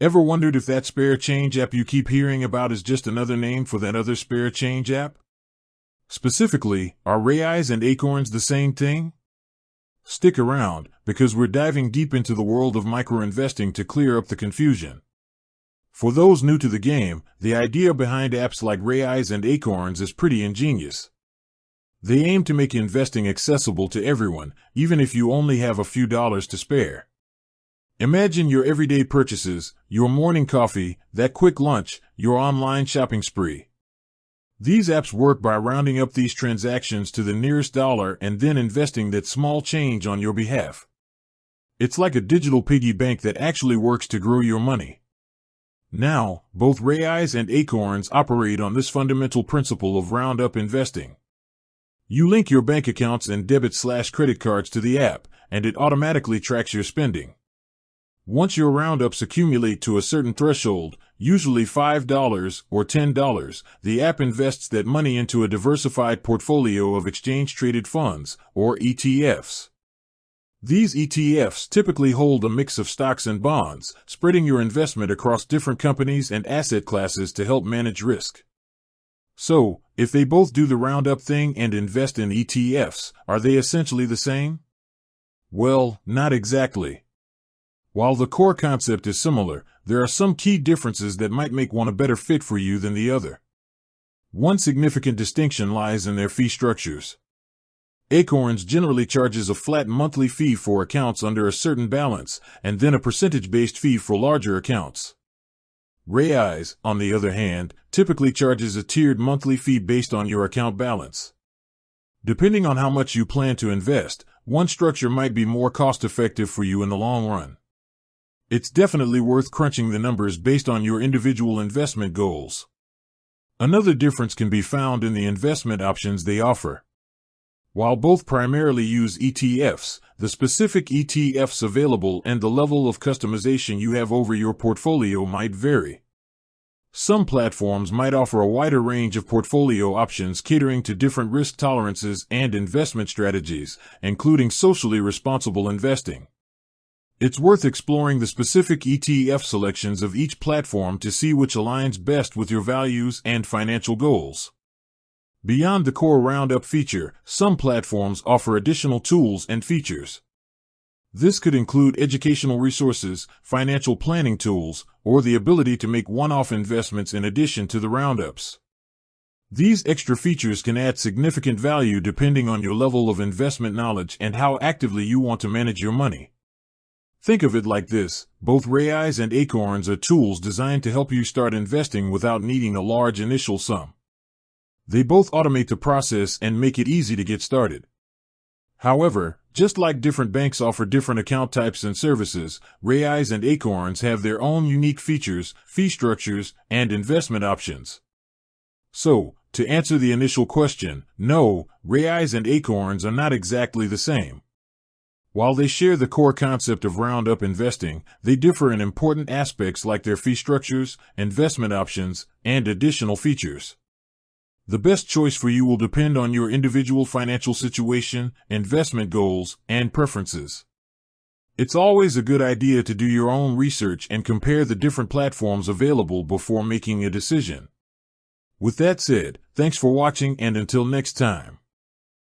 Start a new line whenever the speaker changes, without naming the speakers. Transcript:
Ever wondered if that spare change app you keep hearing about is just another name for that other spare change app? Specifically, are Raiz and Acorns the same thing? Stick around, because we're diving deep into the world of microinvesting to clear up the confusion. For those new to the game, the idea behind apps like Raiz and Acorns is pretty ingenious. They aim to make investing accessible to everyone, even if you only have a few dollars to spare. Imagine your everyday purchases, your morning coffee, that quick lunch, your online shopping spree. These apps work by rounding up these transactions to the nearest dollar and then investing that small change on your behalf. It's like a digital piggy bank that actually works to grow your money. Now, both Raiz and Acorns operate on this fundamental principle of round-up investing. You link your bank accounts and debit/credit cards to the app, and it automatically tracks your spending. Once your roundups accumulate to a certain threshold, usually $5 or $10, the app invests that money into a diversified portfolio of exchange-traded funds, or ETFs. These ETFs typically hold a mix of stocks and bonds, spreading your investment across different companies and asset classes to help manage risk. So, if they both do the roundup thing and invest in ETFs, are they essentially the same? Well, not exactly. While the core concept is similar, there are some key differences that might make one a better fit for you than the other. One significant distinction lies in their fee structures. Acorns generally charges a flat monthly fee for accounts under a certain balance, and then a percentage-based fee for larger accounts. Raiz, on the other hand, typically charges a tiered monthly fee based on your account balance. Depending on how much you plan to invest, one structure might be more cost-effective for you in the long run. It's definitely worth crunching the numbers based on your individual investment goals. Another difference can be found in the investment options they offer. While both primarily use ETFs, the specific ETFs available and the level of customization you have over your portfolio might vary. Some platforms might offer a wider range of portfolio options catering to different risk tolerances and investment strategies, including socially responsible investing. It's worth exploring the specific ETF selections of each platform to see which aligns best with your values and financial goals. Beyond the core roundup feature, some platforms offer additional tools and features. This could include educational resources, financial planning tools, or the ability to make one-off investments in addition to the roundups. These extra features can add significant value depending on your level of investment knowledge and how actively you want to manage your money. Think of it like this: both Raiz and Acorns are tools designed to help you start investing without needing a large initial sum. They both automate the process and make it easy to get started. However, just like different banks offer different account types and services, Raiz and Acorns have their own unique features, fee structures, and investment options. So, to answer the initial question, no, Raiz and Acorns are not exactly the same. While they share the core concept of roundup investing, they differ in important aspects like their fee structures, investment options, and additional features. The best choice for you will depend on your individual financial situation, investment goals, and preferences. It's always a good idea to do your own research and compare the different platforms available before making a decision. With that said, thanks for watching, and until next time.